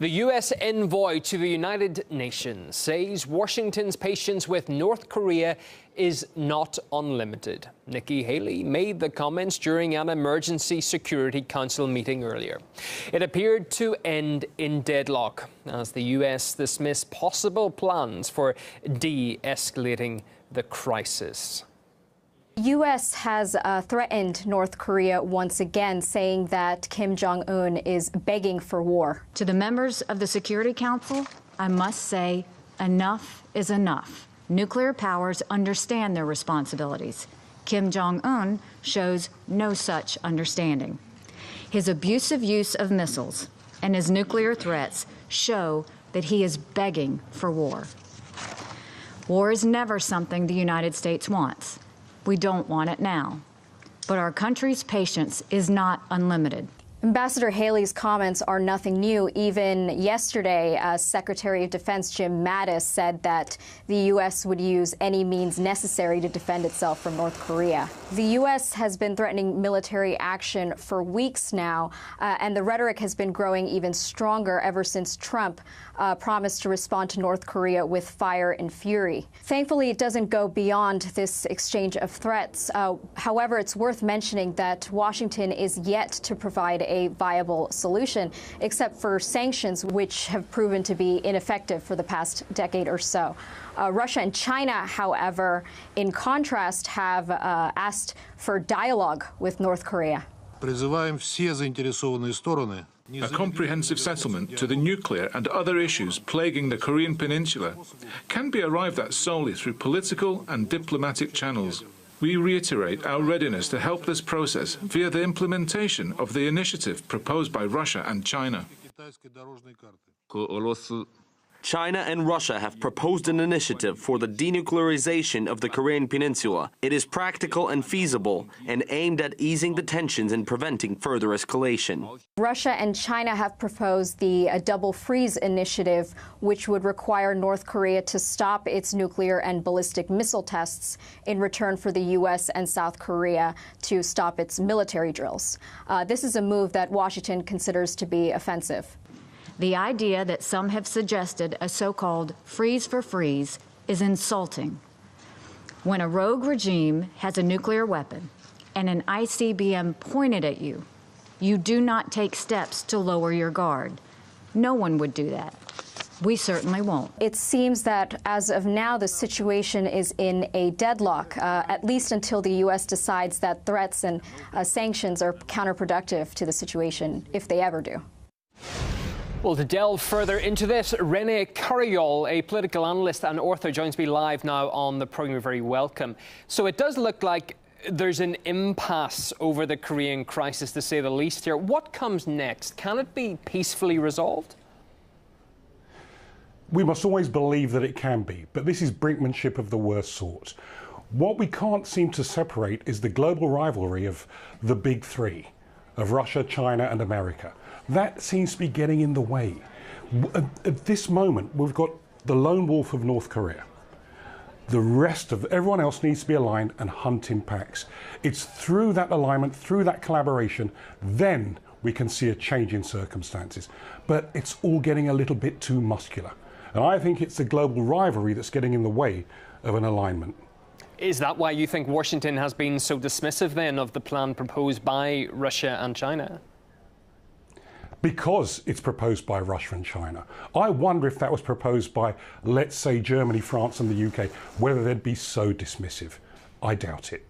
The U.S. envoy to the United Nations says Washington's patience with North Korea is not unlimited. Nikki Haley made the comments during an emergency Security Council meeting earlier. It appeared to end in deadlock as the U.S. dismissed possible plans for de-escalating the crisis. The U.S. has threatened North Korea once again, saying that Kim Jong is begging for war. To the members of the Security Council, I must say, enough is enough. Nuclear powers understand their responsibilities. Kim Jong shows no such understanding. His abusive use of missiles and his nuclear threats show that he is begging for war. War is never something the United States wants. We don't want it now. But our country's patience is not unlimited. Ambassador Haley's comments are nothing new. Even yesterday, Secretary of Defense Jim Mattis said that the U.S. would use any means necessary to defend itself from North Korea. The U.S. has been threatening military action for weeks now, and the rhetoric has been growing even stronger ever since Trump promised to respond to North Korea with fire and fury. Thankfully, it doesn't go beyond this exchange of threats. However, it's worth mentioning that Washington is yet to provide a viable solution, except for sanctions, which have proven to be ineffective for the past decade or so. Russia and China, however, in contrast, have asked for dialogue with North Korea. A comprehensive settlement to the nuclear and other issues plaguing the Korean Peninsula can be arrived at solely through political and diplomatic channels. We reiterate our readiness to help this process via the implementation of the initiative proposed by Russia and China. China and Russia have proposed an initiative for the denuclearization of the Korean Peninsula. It is practical and feasible and aimed at easing the tensions and preventing further escalation. Russia and China have proposed the Double Freeze initiative, which would require North Korea to stop its nuclear and ballistic missile tests in return for the U.S. and South Korea to stop its military drills. This is a move that Washington considers to be offensive. The idea that some have suggested a so-called freeze for freeze is insulting. When a rogue regime has a nuclear weapon and an ICBM pointed at you, you do not take steps to lower your guard. No one would do that. We certainly won't. It seems that as of now, the situation is in a deadlock, at least until the U.S. decides that threats and sanctions are counterproductive to the situation, if they ever do. Well, to delve further into this, Rene Carayol, a political analyst and author, joins me live now on the programme. You're very welcome. So it does look like there's an impasse over the Korean crisis, to say the least here. What comes next? Can it be peacefully resolved? We must always believe that it can be, but this is brinkmanship of the worst sort. What we can't seem to separate is the global rivalry of the big three, of Russia, China and America. That seems to be getting in the way. At this moment, we've got the lone wolf of North Korea. The rest of everyone else needs to be aligned and hunt in packs. It's through that alignment, through that collaboration, then we can see a change in circumstances. But it's all getting a little bit too muscular. And I think it's the global rivalry that's getting in the way of an alignment. Is that why you think Washington has been so dismissive then of the plan proposed by Russia and China? Because it's proposed by Russia and China. I wonder if that was proposed by, let's say, Germany, France and the UK, whether they'd be so dismissive. I doubt it.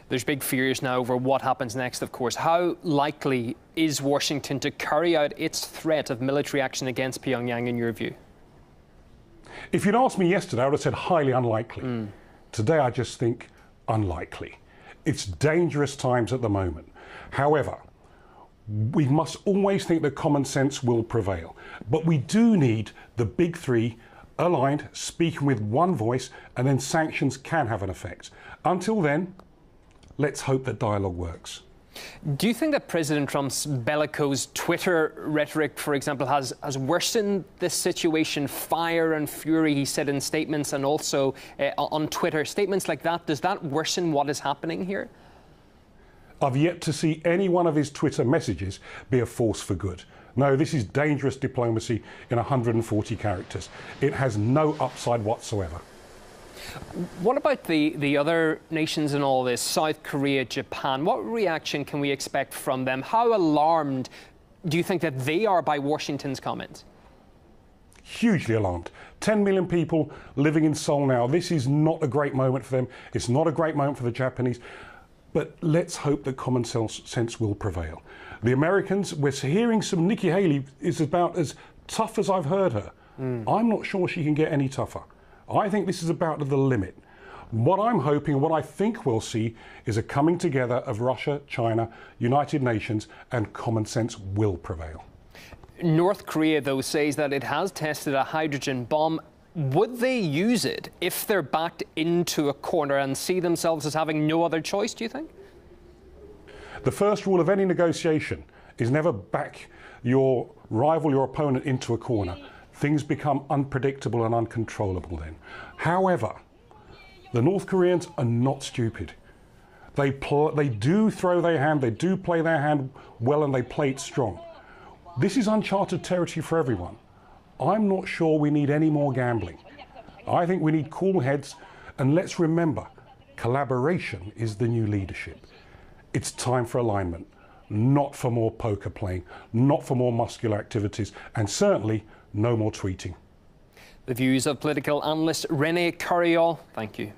There's big fears now over what happens next, of course. How likely is Washington to carry out its threat of military action against Pyongyang, in your view? If you'd asked me yesterday, I would have said highly unlikely. Today, I just think unlikely. It's dangerous times at the moment. However, we must always think that common sense will prevail. But we do need the big three aligned, speaking with one voice, and then sanctions can have an effect. Until then, let's hope that dialogue works. Do you think that President Trump's bellicose Twitter rhetoric, for example, has worsened this situation? Fire and fury, he said in statements, and also on Twitter. Statements like that, does that worsen what is happening here? I've yet to see any one of his Twitter messages be a force for good. No, this is dangerous diplomacy in 140 characters. It has no upside whatsoever. What about the other nations in all this, South Korea, Japan? What reaction can we expect from them? How alarmed do you think that they are by Washington's comments? Hugely alarmed. 10 million people living in Seoul now. This is not a great moment for them. It's not a great moment for the Japanese. But let's hope that common sense will prevail. The Americans, we're hearing some Nikki Haley is about as tough as I've heard her. I'm not sure she can get any tougher. I think this is about the limit. What I'm hoping, what I think we'll see, is a coming together of Russia, China, United Nations, and common sense will prevail. North Korea, though, says that it has tested a hydrogen bomb. Would they use it if they're backed into a corner and see themselves as having no other choice, do you think? The first rule of any negotiation is never back your rival, your opponent, into a corner. Things become unpredictable and uncontrollable then. However, the North Koreans are not stupid. They do throw their hand, they do play their hand well, and they play it strong. This is uncharted territory for everyone. I'm not sure we need any more gambling. I think we need cool heads, and let's remember, collaboration is the new leadership. It's time for alignment, not for more poker playing, not for more muscular activities, and certainly no more tweeting. The views of political analyst René Curiol. Thank you.